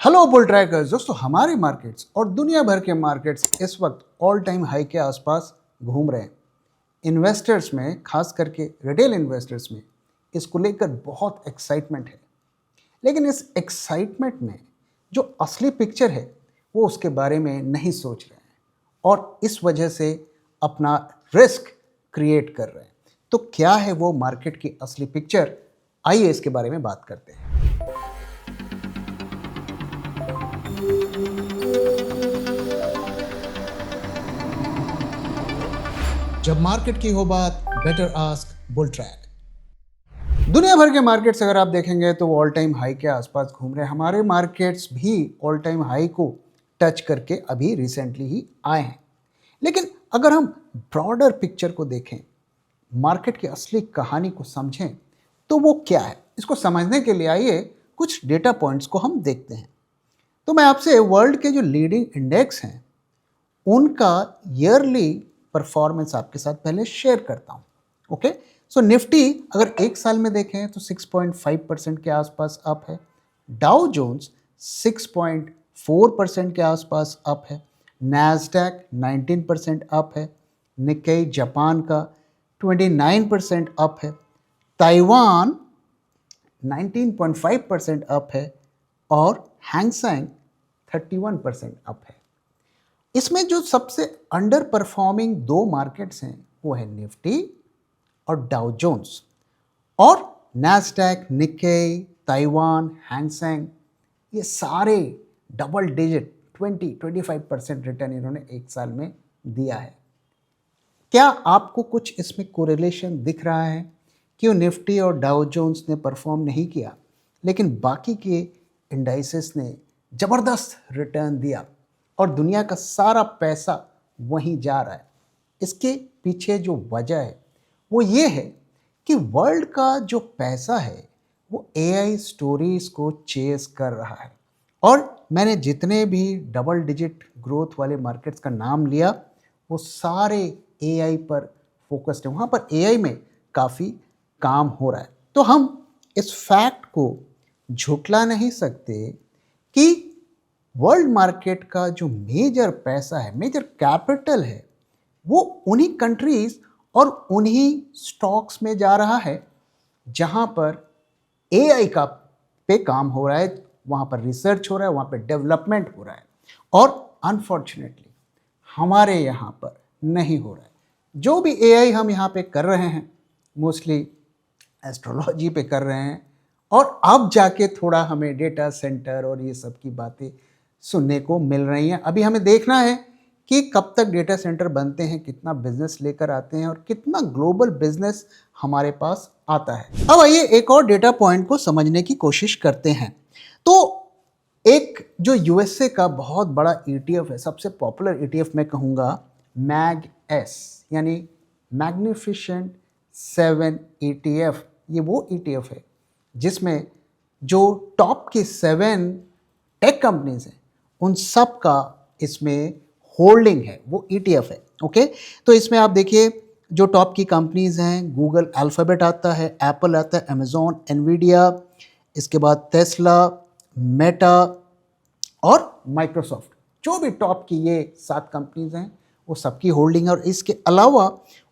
Hello bull trackers दोस्तों, हमारे markets और दुनिया भर के मार्केट्स इस वक्त ऑल टाइम हाई के आसपास घूम रहे हैं। इन्वेस्टर्स में, खास करके रिटेल इन्वेस्टर्स में, इसको लेकर बहुत एक्साइटमेंट है। लेकिन इस एक्साइटमेंट में जो असली पिक्चर है वो उसके बारे में नहीं सोच रहे हैं और इस वजह से अपना रिस्क क्रिएट कर रहे हैं। तो क्या है वो मार्केट की असली पिक्चर? आइए इसके बारे में बात करते हैं। जब मार्केट की हो बात, बेटर आस्क बुल ट्रैक। दुनिया भर के मार्केट्स अगर आप देखेंगे तो वो ऑल टाइम हाई के आसपास घूम रहे हैं। हमारे मार्केट्स भी ऑल टाइम हाई को टच करके अभी रिसेंटली ही आए हैं। लेकिन अगर हम ब्रॉडर पिक्चर को देखें, मार्केट की असली कहानी को समझें, तो वो क्या है? इसको समझने के लिए आइए कुछ डेटा पॉइंट्स को हम देखते हैं। तो मैं आपसे वर्ल्ड के जो लीडिंग इंडेक्स हैं उनका ईयरली परफॉर्मेंस आपके साथ पहले शेयर करता हूँ। ओके, सो निफ्टी अगर एक साल में देखें तो 6.5% के आसपास अप है। डाउ जोन्स 6.4% के आसपास अप है। नैस्डैक 19% अप है। निक्केई जापान का 29% अप है। ताइवान 19.5% अप है और हैंगसेंग 31% अप है। इसमें जो सबसे अंडर परफॉर्मिंग दो मार्केट्स हैं वो है निफ्टी और डाउ जोन्स। और नैस्डैक, निक्केई, ताइवान, हैंगसेंग, ये सारे डबल डिजिट 20-25% रिटर्न इन्होंने एक साल में दिया है। क्या आपको कुछ इसमें कोरिलेशन दिख रहा है? क्यों निफ्टी और डाउ जोन्स ने परफॉर्म नहीं किया लेकिन बाकी के इंडाइसेस ने ज़बरदस्त रिटर्न दिया और दुनिया का सारा पैसा वहीं जा रहा है? इसके पीछे जो वजह है वो ये है कि वर्ल्ड का जो पैसा है वो एआई स्टोरीज को चेस कर रहा है। और मैंने जितने भी डबल डिजिट ग्रोथ वाले मार्केट्स का नाम लिया वो सारे एआई पर फोकस्ड है। वहाँ पर एआई में काफ़ी काम हो रहा है। तो हम इस फैक्ट को झुठला नहीं सकते कि वर्ल्ड मार्केट का जो मेजर पैसा है, मेजर कैपिटल है, वो उन्हीं कंट्रीज और उन्हीं स्टॉक्स में जा रहा है जहां पर एआई का पे काम हो रहा है, वहां पर रिसर्च हो रहा है, वहां पर डेवलपमेंट हो रहा है। और अनफॉर्चुनेटली हमारे यहाँ पर नहीं हो रहा है। जो भी एआई हम यहाँ पे कर रहे हैं मोस्टली एस्ट्रोलॉजी पे कर रहे हैं और अब जाके थोड़ा हमें डेटा सेंटर और ये सब की बातें सुनने को मिल रही हैं। अभी हमें देखना है कि कब तक डेटा सेंटर बनते हैं, कितना बिजनेस लेकर आते हैं और कितना ग्लोबल बिजनेस हमारे पास आता है। अब आइए एक और डेटा पॉइंट को समझने की कोशिश करते हैं। तो एक जो यूएसए का बहुत बड़ा ईटीएफ है, सबसे पॉपुलर ईटीएफ मैं कहूँगा मैग एस, यानी मैग्निफिसेंट 7 ईटीएफ। ये वो ईटीएफ है जिसमें जो टॉप की 7 टेक कंपनीज हैं उन सब का इसमें होल्डिंग है, वो ईटीएफ है। ओके, तो इसमें आप देखिए जो टॉप की कंपनीज हैं, गूगल, अल्फ़ाबेट आता है, एप्पल आता है, अमेजोन, एनवीडिया, इसके बाद टेस्ला, मेटा और माइक्रोसॉफ्ट। जो भी टॉप की ये 7 कंपनीज हैं वो सबकी होल्डिंग है। और इसके अलावा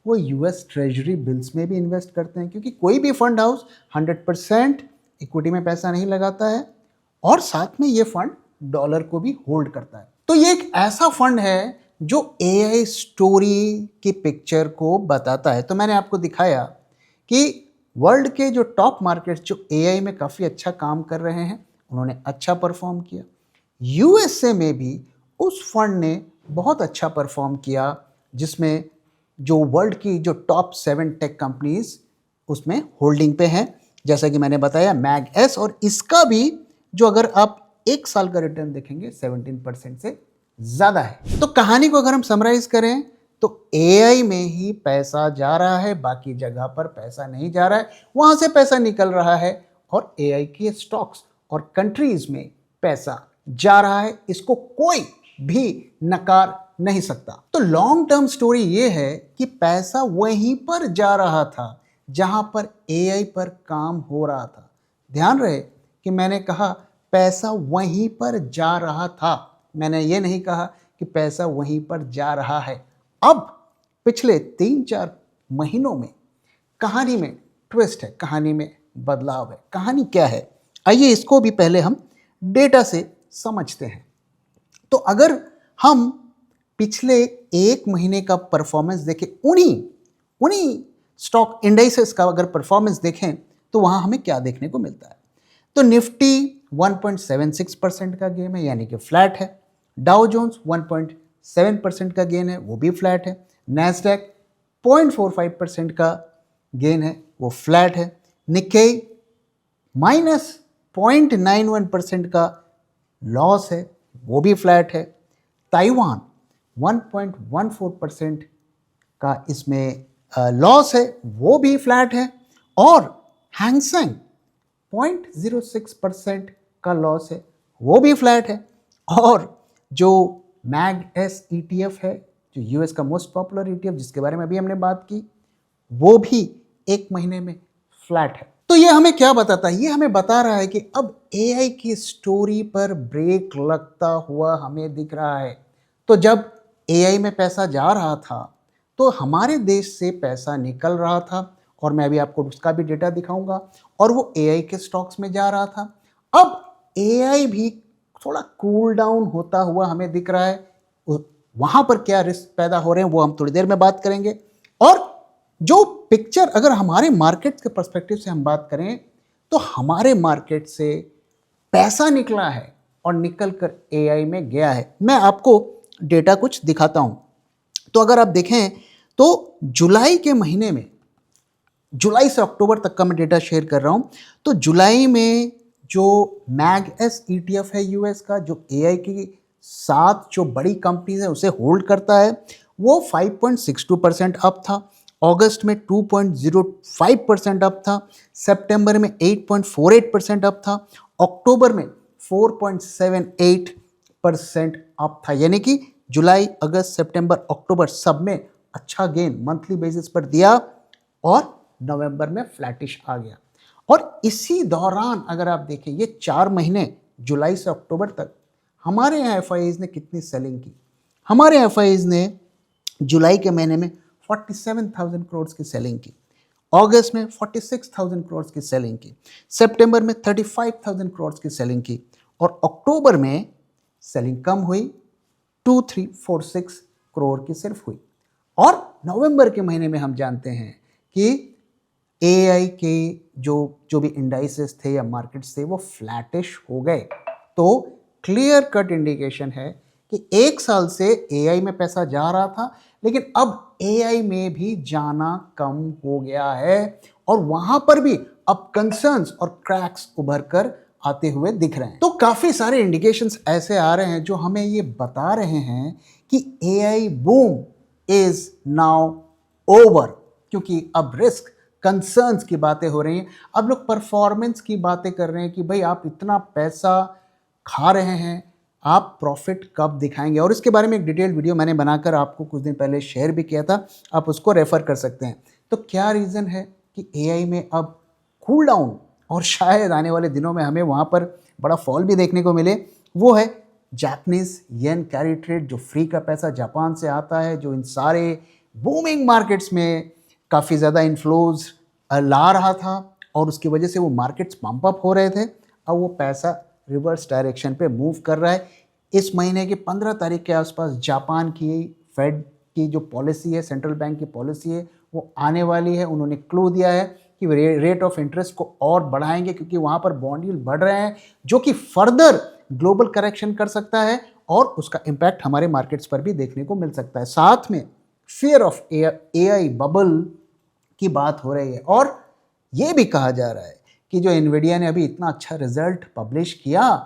वो यूएस ट्रेजरी बिल्स में भी इन्वेस्ट करते हैं, क्योंकि कोई भी फंड हाउस 100% इक्विटी में पैसा नहीं लगाता है और साथ में ये फंड डॉलर को भी होल्ड करता है। तो ये एक ऐसा फंड है जो एआई स्टोरी की पिक्चर को बताता है। तो मैंने आपको दिखाया कि वर्ल्ड के जो टॉप मार्केट्स जो एआई में काफ़ी अच्छा काम कर रहे हैं उन्होंने अच्छा परफॉर्म किया। यूएसए में भी उस फंड ने बहुत अच्छा परफॉर्म किया जिसमें जो वर्ल्ड की जो टॉप 7 टेक कंपनीज उसमें होल्डिंग पे हैं, जैसा कि मैंने बताया मैग एस। और इसका भी जो अगर आप एक साल का रिटर्न देखेंगे 17% से ज़्यादा है। तो कहानी को अगर हम समराइज करें तो एआई में ही पैसा जा रहा है, बाकी जगह पर पैसा नहीं जा रहा है। वहाँ से पैसा निकल रहा है और एआई के स्टॉक्स और कंट्रीज में पैसा जा रहा है। इसको कोई भी नकार नहीं सकता। तो लॉन्ग टर्म स्टोरी ये है कि पैसा वहीं पर जा रहा था जहां पर एआई पर काम हो रहा था। ध्यान रहे कि मैंने कहा पैसा वहीं पर जा रहा था। मैंने ये नहीं कहा कि पैसा वहीं पर जा रहा है। अब पिछले 3-4 महीनों में कहानी में ट्विस्ट है, कहानी में बदलाव है। कहानी क्या है, आइए इसको भी पहले हम डेटा से समझते हैं। तो अगर हम पिछले 1 महीने का परफॉर्मेंस देखें, उन्हीं स्टॉक इंडाइसेस का अगर परफॉर्मेंस देखें तो वहाँ हमें क्या देखने को मिलता है। तो निफ्टी 1.76% का गेन है, यानी कि फ्लैट है। डाउ जोन्स 1.7% का गेन है, वो भी फ्लैट है। नैस्डैक 0.45% का गेन है, वो फ्लैट है। निक्केई -0.91% का लॉस है, वो भी फ्लैट है। ताइवान 1.14% का इसमें लॉस है, वो भी फ्लैट है। और हैंगसेंग 0.06% का लॉस है, वो भी फ्लैट है। और जो मैग एस ETF है, जो यूएस का मोस्ट पॉपुलर ETF, जिसके बारे में अभी हमने बात की, वो भी 1 महीने में फ्लैट है। तो ये हमें क्या बताता है? ये हमें बता रहा है कि अब AI की स्टोरी पर ब्रेक लगता हुआ हमें दिख रहा है। तो जब AI में पैसा जा रहा था तो हमारे देश से पैसा निकल रहा था, और मैं अभी आपको उसका भी डेटा दिखाऊंगा, और वो AI के स्टॉक्स में जा रहा था। अब AI भी थोड़ा कूल डाउन होता हुआ हमें दिख रहा है। वहाँ पर क्या रिस्क पैदा हो रहे हैं वो हम थोड़ी देर में बात करेंगे। और जो पिक्चर अगर हमारे मार्केट के पर्सपेक्टिव से हम बात करें तो हमारे मार्केट से पैसा निकला है और निकल कर AI में गया है। मैं आपको डेटा कुछ दिखाता हूं। तो अगर आप देखें तो जुलाई के महीने में, जुलाई से अक्टूबर तक का मैं डेटा शेयर कर रहा हूं, तो जुलाई में जो मैग एस ETF है यूएस का, जो AI की 7 जो बड़ी कंपनीज है उसे होल्ड करता है, वो 5.62% अप था। अगस्त में 2.05% अप था। सितंबर में 8.48% अप था। अक्टूबर में 4.78% अप था। यानी कि जुलाई, अगस्त, सितंबर, अक्टूबर सब में अच्छा गेन मंथली बेसिस पर दिया, और नवंबर में फ्लैटिश आ गया। और इसी दौरान अगर आप देखें, ये 4 महीने जुलाई से अक्टूबर तक हमारे यहाँ FIIs ने कितनी सेलिंग की? हमारे FIIs ने जुलाई के महीने में 47,000 करोड़ की सेलिंग की, अगस्त में 46,000 करोड़ की सेलिंग की, सितंबर में 35,000 करोड़ की सेलिंग की, और अक्टूबर में सेलिंग कम हुई, 2,346 करोड़ की सिर्फ हुई। और नवंबर के महीने में हम जानते हैं कि AI के जो भी इंडाइसेस थे या मार्केट्स थे वो फ्लैटिश हो गए। तो क्लियर कट इंडिकेशन है कि 1 साल से AI में पैसा जा रहा था, लेकिन अब AI में भी जाना कम हो गया है, और वहां पर भी अब कंसर्न्स और क्रैक्स उभर कर आते हुए दिख रहे हैं। तो काफी सारे इंडिकेशंस ऐसे आ रहे हैं जो हमें ये बता रहे हैं कि AI boom is now over, क्योंकि अब रिस्क, कंसर्न्स की बातें हो रही हैं। अब लोग परफॉर्मेंस की बातें कर रहे हैं कि भाई आप इतना पैसा खा रहे हैं, आप प्रॉफिट कब दिखाएंगे। और इसके बारे में एक डिटेल्ड वीडियो मैंने बनाकर आपको कुछ दिन पहले शेयर भी किया था, आप उसको रेफर कर सकते हैं। तो क्या रीज़न है कि AI में अब कूल डाउन, और शायद आने वाले दिनों में हमें वहाँ पर बड़ा फॉल भी देखने को मिले, वो है जापानीज येन कैरी ट्रेड, जो फ्री का पैसा जापान से आता है, जो इन सारे बूमिंग मार्केट्स में काफ़ी ज़्यादा इन्फ्लोज ला रहा था, और उसकी वजह से वो मार्केट्स पंप अप हो रहे थे। अब वो पैसा रिवर्स डायरेक्शन पे मूव कर रहा है। इस महीने की 15 तारीख के आसपास जापान की फेड की जो पॉलिसी है, सेंट्रल बैंक की पॉलिसी है, वो आने वाली है। उन्होंने क्लू दिया है कि रेट ऑफ इंटरेस्ट को और बढ़ाएंगे, क्योंकि वहाँ पर बॉन्ड यील्ड बढ़ रहे हैं, जो कि फर्दर ग्लोबल करेक्शन कर सकता है, और उसका इम्पैक्ट हमारे मार्केट्स पर भी देखने को मिल सकता है। साथ में फियर ऑफ AI बबल की बात हो रही है, और ये भी कहा जा रहा है कि जो एनवीडिया ने अभी इतना अच्छा रिजल्ट पब्लिश किया,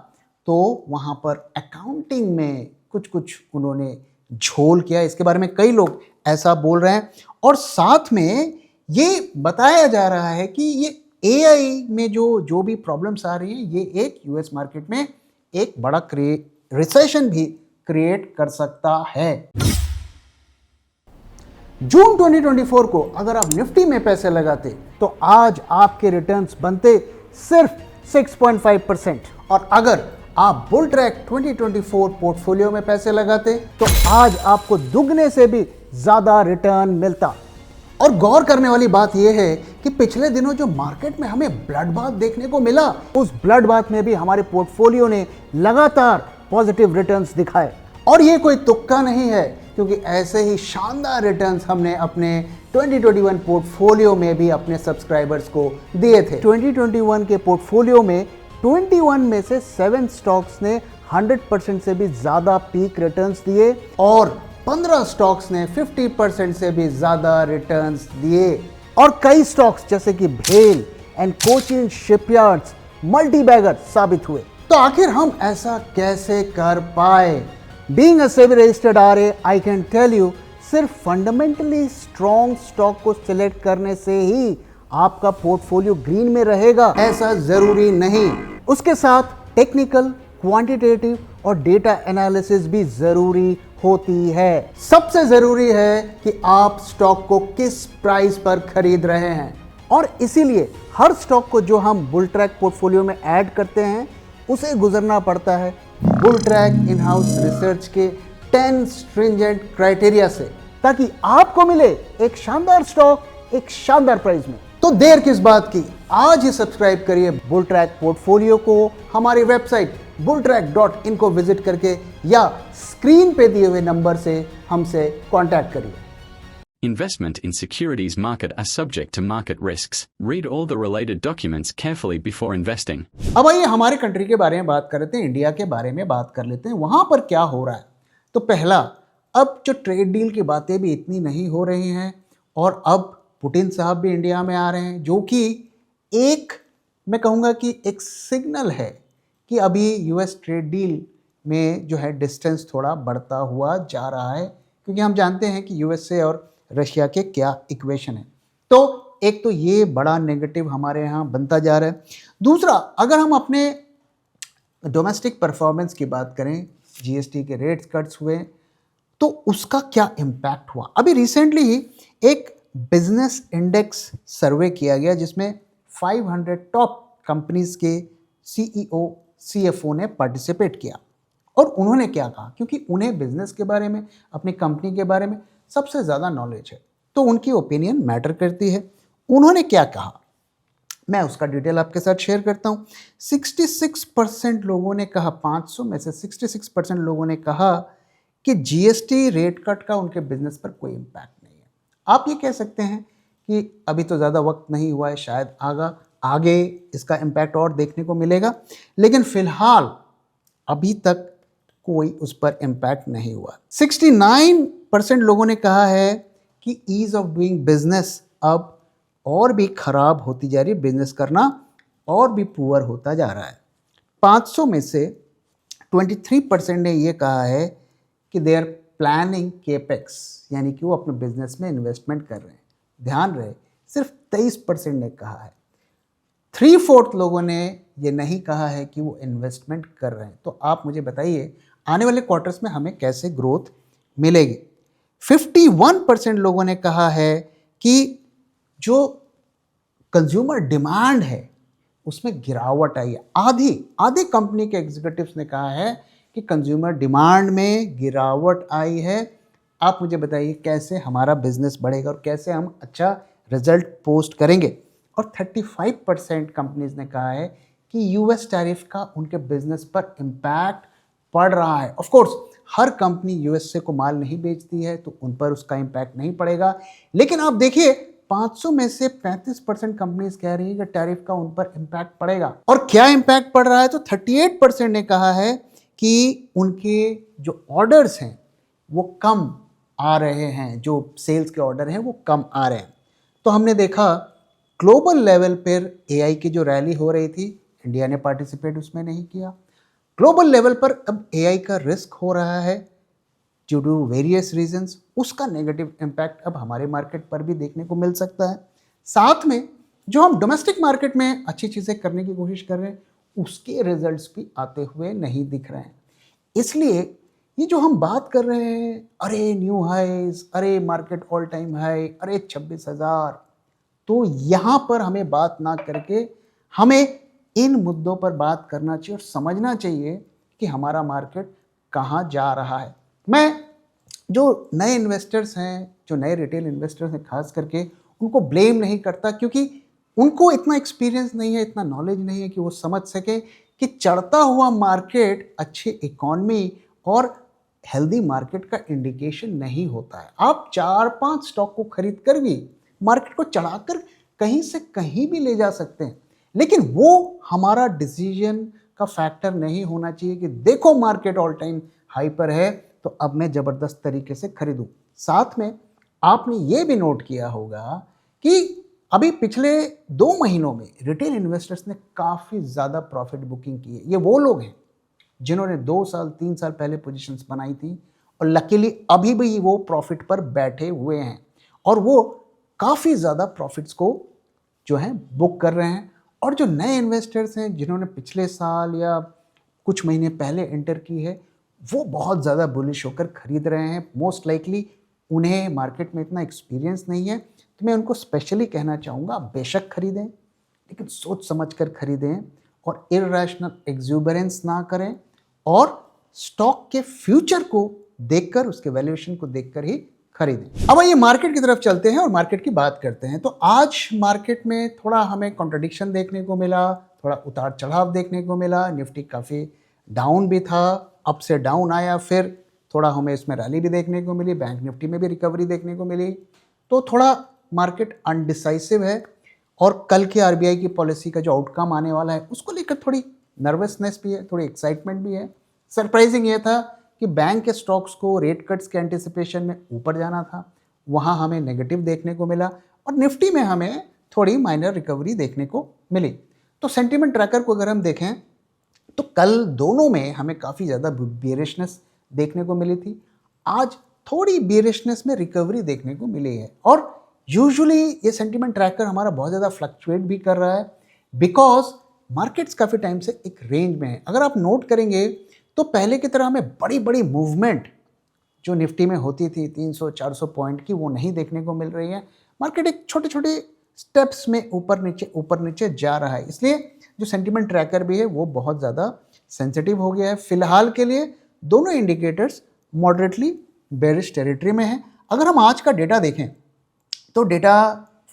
तो वहाँ पर अकाउंटिंग में कुछ उन्होंने झोल किया। इसके बारे में कई लोग ऐसा बोल रहे हैं, और साथ में ये बताया जा रहा है कि ये AI में जो भी प्रॉब्लम्स आ रही हैं, ये एक US मार्केट में एक बड़ा रिसेशन भी क्रिएट कर सकता है। जून 2024 को अगर आप निफ्टी में पैसे लगाते तो आज आपके रिटर्न्स बनते सिर्फ 6.5%। और अगर आप बुल ट्रैक 2024 पोर्टफोलियो में पैसे लगाते तो आज आपको दुगने से भी ज्यादा रिटर्न मिलता। और गौर करने वाली बात यह है कि पिछले दिनों जो मार्केट में हमें ब्लड बाथ देखने को मिला, उस ब्लड बाथ में भी हमारे पोर्टफोलियो ने लगातार पॉजिटिव रिटर्न्स दिखाए। और ये कोई तुक्का नहीं है, क्योंकि ऐसे ही शानदार रिटर्न्स हमने अपने 2021 पोर्टफोलियो में भी अपने सब्सक्राइबर्स को दिए थे। 2021 के पोर्टफोलियो में 21 में से 7 स्टॉक्स ने 100% से भी ज्यादा पीक रिटर्न्स दिए और 15 स्टॉक्स ने 50% से भी ज्यादा रिटर्न्स दिए। और कई स्टॉक्स जैसे कि भेल and Cochin shipyards multi bagger साबित हुए। तो आखिर हम ऐसा कैसे कर पाए? Being a SEBI registered RA, I can tell you, सिर्फ फंडामेंटली स्ट्रॉन्ग स्टॉक को सिलेक्ट करने से ही आपका पोर्टफोलियो ग्रीन में रहेगा, ऐसा जरूरी नहीं। उसके साथ टेक्निकल, क्वांटिटेटिव और डेटा एनालिसिस भी जरूरी होती है। सबसे जरूरी है कि आप स्टॉक को किस प्राइस पर खरीद रहे हैं। और इसीलिए हर स्टॉक को जो हम बुल ट्रैक पोर्टफोलियो में ऐड करते हैं उसे गुजरना पड़ता है bull track in house research के 10 स्ट्रिंजेंट क्राइटेरिया से, ताकि आपको मिले एक शानदार स्टॉक एक शानदार प्राइस में। तो देर किस बात की, आज ही सब्सक्राइब करिए बुल ट्रैक पोर्टफोलियो को हमारी वेबसाइट bulltrack.in को विजिट करके या स्क्रीन पे दिए हुए नंबर से हमसे कांटेक्ट करिए। Investment in securities market are subject to market risks. Read all the related documents carefully before investing. अब आइए हमारे कंट्री के बारे में बात कर लेते हैं, इंडिया के बारे में बात कर लेते हैं, वहां पर क्या हो रहा है। तो पहला, अब जो ट्रेड डील की बातें भी इतनी नहीं हो रही हैं और अब पुतिन साहब भी इंडिया में आ रहे हैं, जो कि एक, मैं कहूँगा कि एक सिग्नल है कि अभी US ट्रेड डील में जो है डिस्टेंस थोड़ा बढ़ता हुआ जा रहा है, क्योंकि हम जानते हैं कि USA और रशिया के क्या इक्वेशन है। तो एक तो ये बड़ा नेगेटिव हमारे यहाँ बनता जा रहा है। दूसरा, अगर हम अपने डोमेस्टिक परफॉर्मेंस की बात करें, GST के रेट्स कट्स हुए तो उसका क्या इम्पैक्ट हुआ। अभी रिसेंटली ही एक बिजनेस इंडेक्स सर्वे किया गया जिसमें 500 टॉप कंपनीज के CEO CFO ने पार्टिसिपेट किया और उन्होंने क्या कहा, क्योंकि उन्हें बिजनेस के बारे में, अपनी कंपनी के बारे में सबसे ज़्यादा नॉलेज है, तो उनकी ओपिनियन मैटर करती है। उन्होंने क्या कहा, मैं उसका डिटेल आपके साथ शेयर करता हूँ। 66% लोगों ने कहा, 500 में से 66% लोगों ने कहा कि GST रेट कट का उनके बिजनेस पर कोई इम्पैक्ट नहीं है। आप ये कह सकते हैं कि अभी तो ज़्यादा वक्त नहीं हुआ है, शायद आगे इसका इम्पैक्ट और देखने को मिलेगा, लेकिन फिलहाल अभी तक कोई उस पर इम्पैक्ट नहीं हुआ। 69% लोगों ने कहा है कि ईज ऑफ डूइंग बिजनेस अब और भी खराब होती जा रही है, बिजनेस करना और भी पुअर होता जा रहा है। 500 में से 23% ने ये कहा है कि दे आर प्लानिंग केपेक्स, यानी कि वो अपने बिजनेस में इन्वेस्टमेंट कर रहे हैं। ध्यान रहे, सिर्फ 23% ने कहा है। 3/4 लोगों ने ये नहीं कहा है कि वो इन्वेस्टमेंट कर रहे हैं। तो आप मुझे बताइए आने वाले क्वार्टर्स में हमें कैसे ग्रोथ मिलेगी। 51% लोगों ने कहा है कि जो कंज्यूमर डिमांड है उसमें गिरावट आई है। आधी कंपनी के एग्जीक्यूटिव्स ने कहा है कि कंज्यूमर डिमांड में गिरावट आई है। आप मुझे बताइए कैसे हमारा बिजनेस बढ़ेगा और कैसे हम अच्छा रिजल्ट पोस्ट करेंगे। और 35% कंपनीज ने कहा है कि US टैरिफ का उनके बिजनेस पर इम्पैक्ट पड़ रहा है। Of course her company USA को माल नहीं बेचती है तो उन पर उसका इम्पैक्ट नहीं पड़ेगा, लेकिन आप देखिए 500 में से 35% कंपनीज कह रही है कि टैरिफ का उन पर इम्पैक्ट पड़ेगा। और क्या इम्पैक्ट पड़ रहा है, तो 38% ने कहा है कि उनके जो ऑर्डर्स हैं वो कम आ रहे हैं, जो सेल्स के ऑर्डर हैं वो कम आ रहे हैं। तो हमने देखा ग्लोबल लेवल पर AI की जो रैली हो रही थी, इंडिया ने पार्टिसिपेट उसमें नहीं किया। ग्लोबल लेवल पर अब AI का रिस्क हो रहा है ड्यू टू वेरियस रीजंस, उसका नेगेटिव इम्पैक्ट अब हमारे मार्केट पर भी देखने को मिल सकता है। साथ में जो हम डोमेस्टिक मार्केट में अच्छी चीज़ें करने की कोशिश कर रहे हैं उसके रिजल्ट्स भी आते हुए नहीं दिख रहे हैं। इसलिए ये जो हम बात कर रहे हैं, अरे न्यू हाईज, अरे मार्केट ऑल टाइम हाई, अरे 26,000, तो यहाँ पर हमें बात ना करके हमें इन मुद्दों पर बात करना चाहिए और समझना चाहिए कि हमारा मार्केट कहाँ जा रहा है। मैं जो नए इन्वेस्टर्स हैं, जो नए रिटेल इन्वेस्टर्स हैं खास करके, उनको ब्लेम नहीं करता, क्योंकि उनको इतना एक्सपीरियंस नहीं है, इतना नॉलेज नहीं है कि वो समझ सके कि चढ़ता हुआ मार्केट अच्छी इकॉनमी और हेल्दी मार्केट का इंडिकेशन नहीं होता है। आप 4-5 स्टॉक को खरीद कर भी मार्केट को चढ़ाकर कहीं से कहीं भी ले जा सकते हैं, लेकिन वो हमारा डिसीजन का फैक्टर नहीं होना चाहिए कि देखो मार्केट ऑल टाइम हाई पर है तो अब मैं ज़बरदस्त तरीके से खरीदूं। साथ में आपने ये भी नोट किया होगा कि अभी पिछले 2 महीनों में रिटेल इन्वेस्टर्स ने काफ़ी ज़्यादा प्रॉफिट बुकिंग की है। ये वो लोग हैं जिन्होंने 2 साल 3 साल पहले पोजीशंस बनाई थी और लकीली अभी भी वो प्रॉफिट पर बैठे हुए हैं और वो काफ़ी ज़्यादा प्रॉफिट्स को जो है बुक कर रहे हैं। और जो नए इन्वेस्टर्स हैं जिन्होंने पिछले साल या कुछ महीने पहले एंटर की है, वो बहुत ज़्यादा बुलिश होकर खरीद रहे हैं। मोस्ट लाइकली उन्हें मार्केट में इतना एक्सपीरियंस नहीं है, तो मैं उनको स्पेशली कहना चाहूँगा बेशक खरीदें, लेकिन सोच समझ कर खरीदें और इरैशनल एक्सूबरेंस ना करें और स्टॉक के फ्यूचर को देखकर, उसके वैल्यूएशन को देखकर ही खरीदें। अब आइए मार्केट की तरफ चलते हैं और मार्केट की बात करते हैं। तो आज मार्केट में थोड़ा हमें कॉन्ट्रडिक्शन देखने को मिला, थोड़ा उतार चढ़ाव देखने को मिला। निफ्टी काफ़ी डाउन भी था, अप से डाउन आया, फिर थोड़ा हमें इसमें रैली भी देखने को मिली, बैंक निफ्टी में भी रिकवरी देखने को मिली। तो थोड़ा मार्केट अनडिसाइसिव है और कल के आरबीआई की पॉलिसी का जो आउटकम आने वाला है उसको लेकर थोड़ी नर्वसनेस भी है, थोड़ी एक्साइटमेंट भी है। सरप्राइजिंग ये था कि बैंक के स्टॉक्स को रेट कट्स के एंटिसिपेशन में ऊपर जाना था, वहाँ हमें नेगेटिव देखने को मिला और निफ्टी में हमें थोड़ी माइनर रिकवरी देखने को मिली। तो सेंटीमेंट ट्रैकर को अगर हम देखें तो कल दोनों में हमें काफ़ी ज़्यादा बेरिशनेस देखने को मिली थी। आज थोड़ी बेरिशनेस में रिकवरी देखने को मिली है और यूजुअली ये सेंटीमेंट ट्रैकर हमारा बहुत ज़्यादा फ्लक्चुएट भी कर रहा है बिकॉज मार्केट्स काफ़ी टाइम से एक रेंज में है। अगर आप नोट करेंगे तो पहले की तरह हमें बड़ी बड़ी मूवमेंट जो निफ्टी में होती थी 300-400 पॉइंट की, वो नहीं देखने को मिल रही है। मार्केट एक छोटे छोटे स्टेप्स में ऊपर नीचे जा रहा है, इसलिए जो सेंटीमेंट ट्रैकर भी है वो बहुत ज़्यादा सेंसिटिव हो गया है। फिलहाल के लिए दोनों इंडिकेटर्स मॉडरेटली बेरिश टेरिटरी में हैं। अगर हम आज का डेटा देखें तो डेटा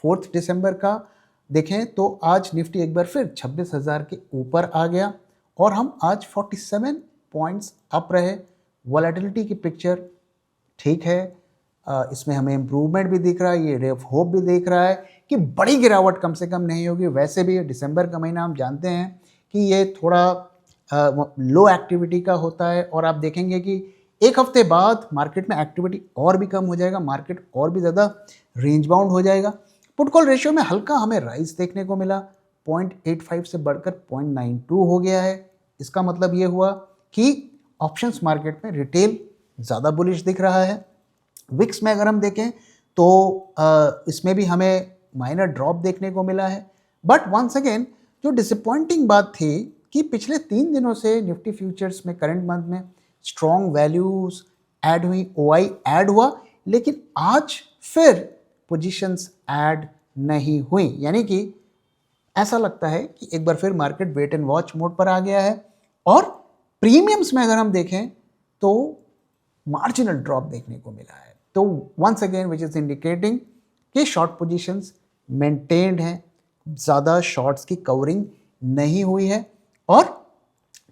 4 दिसंबर का देखें तो आज निफ्टी एक बार फिर 26,000 के ऊपर आ गया और हम आज 47 पॉइंट्स अप रहे। वॉलेटिलिटी की पिक्चर ठीक है, इसमें हमें इम्प्रूवमेंट भी दिख रहा है, ये रे ऑफ होप भी दिख रहा है कि बड़ी गिरावट कम से कम नहीं होगी। वैसे भी दिसंबर का महीना हम जानते हैं कि ये थोड़ा लो एक्टिविटी का होता है और आप देखेंगे कि एक हफ्ते बाद मार्केट में एक्टिविटी और भी कम हो जाएगा, मार्केट और भी ज़्यादा रेंज बाउंड हो जाएगा। पुट कॉल रेशियो में हल्का हमें राइज देखने को मिला, 0.85 से बढ़कर 0.92 हो गया है। इसका मतलब ये हुआ कि ऑप्शंस मार्केट में रिटेल ज़्यादा बुलिश दिख रहा है। विक्स में अगर हम देखें तो इसमें भी हमें माइनर ड्रॉप देखने को मिला है। बट वंस अगेन जो डिसअपॉइंटिंग बात थी कि पिछले 3 दिनों से निफ्टी फ्यूचर्स में करंट मंथ में स्ट्रॉन्ग वैल्यूज ऐड हुई, ओआई ऐड हुआ, लेकिन आज फिर पोजीशंस ऐड नहीं हुई। यानी कि ऐसा लगता है कि एक बार फिर market wait and watch mode पर आ गया है। और प्रीमियम्स में अगर हम देखें तो मार्जिनल ड्रॉप देखने को मिला है। तो once again which is indicating कि शॉर्ट पोजीशंस मेंटेन्ड हैं, ज़्यादा शॉर्ट्स की कवरिंग नहीं हुई है और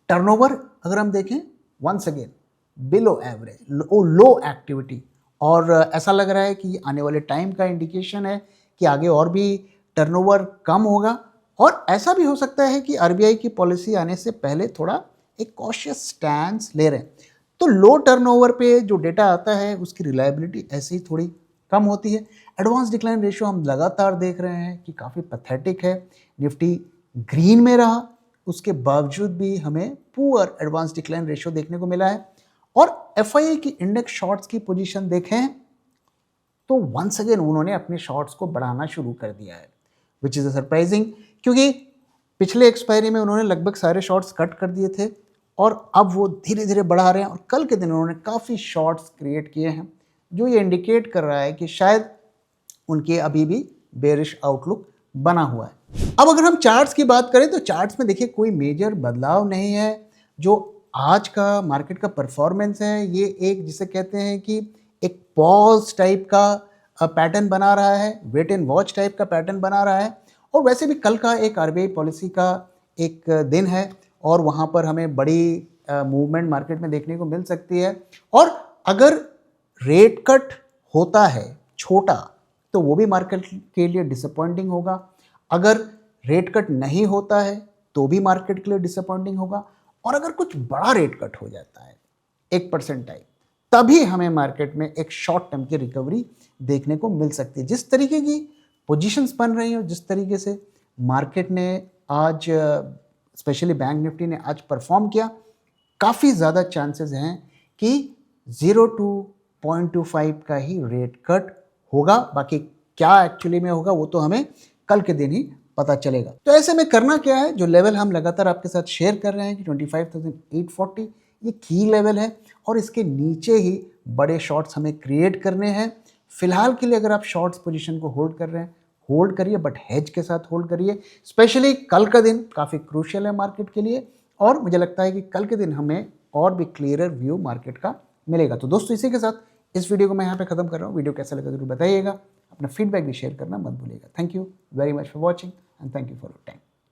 टर्नओवर अगर हम देखें वंस अगेन बिलो एवरेज, लो एक्टिविटी। और ऐसा लग रहा है कि आने वाले टाइम का इंडिकेशन है कि आगे और भी टर्नओवर कम होगा और ऐसा भी हो सकता है कि आरबीआई की पॉलिसी आने से पहले थोड़ा एक कॉशियस स्टैंस ले रहे हैं। तो लो टर्नओवर पे जो डेटा आता है उसकी रिलायबिलिटी ऐसे ही थोड़ी कम होती है। एडवांस डिक्लाइन रेशियो हम लगातार देख रहे हैं कि काफ़ी पैथेटिक है। निफ्टी ग्रीन में रहा, उसके बावजूद भी हमें पुअर एडवांस डिक्लाइन रेशियो देखने को मिला है। और एफआईआई की इंडेक्स शॉर्ट्स की पोजीशन देखें तो वंस अगेन उन्होंने अपने शॉर्ट्स को बढ़ाना शुरू कर दिया है, विच इज़ सरप्राइजिंग, क्योंकि पिछले एक्सपायरी में उन्होंने लगभग सारे शॉर्ट्स कट कर दिए थे और अब वो धीरे धीरे बढ़ा रहे हैं। और कल के दिन उन्होंने काफ़ी शॉर्ट्स क्रिएट किए हैं, जो ये इंडिकेट कर रहा है कि शायद उनके अभी भी बेरिश आउटलुक बना हुआ है। अब अगर हम चार्ट्स की बात करें तो चार्ट्स में देखिए कोई मेजर बदलाव नहीं है। जो आज का मार्केट का परफॉर्मेंस है ये एक जिसे कहते हैं कि एक पॉज टाइप का पैटर्न बना रहा है, वेट एंड वॉच टाइप का पैटर्न बना रहा है। और वैसे भी कल का एक आरबीआई पॉलिसी का एक दिन है और वहाँ पर हमें बड़ी मूवमेंट मार्केट में देखने को मिल सकती है। और अगर रेट कट होता है छोटा तो वो भी मार्केट के लिए डिसअपॉइंटिंग होगा। अगर रेट कट नहीं होता है तो भी मार्केट के लिए डिसअपॉइंटिंग होगा। और अगर कुछ बड़ा रेट कट हो जाता है 1% टाइप, तभी हमें मार्केट में एक शॉर्ट टर्म की रिकवरी देखने को मिल सकती है। जिस तरीके की पोजीशंस बन रही हैं और जिस तरीके से मार्केट ने आज स्पेशली बैंक निफ्टी ने आज परफॉर्म किया, काफ़ी ज़्यादा चांसेस हैं कि 0 to 0.25 का ही रेट कट होगा। बाकी क्या एक्चुअली में होगा वो तो हमें कल के दिन ही पता चलेगा। तो ऐसे में करना क्या है, जो लेवल हम लगातार आपके साथ शेयर कर रहे हैं कि 25,840 ये की लेवल है और इसके नीचे ही बड़े शॉर्ट्स हमें क्रिएट करने हैं। फिलहाल के लिए अगर आप शॉर्ट्स पोजीशन को होल्ड कर रहे हैं, होल्ड करिए, बट हेज के साथ होल्ड करिए। स्पेशली कल का दिन काफ़ी क्रूशियल है मार्केट के लिए और मुझे लगता है कि कल के दिन हमें और भी क्लियरर व्यू मार्केट का मिलेगा। तो दोस्तों इसी के साथ इस वीडियो को मैं यहाँ पे ख़त्म कर रहा हूँ। वीडियो कैसा लगा जरूर बताइएगा, अपना फीडबैक भी शेयर करना मत भूलिएगा। Thank you very much for watching and thank you for your time.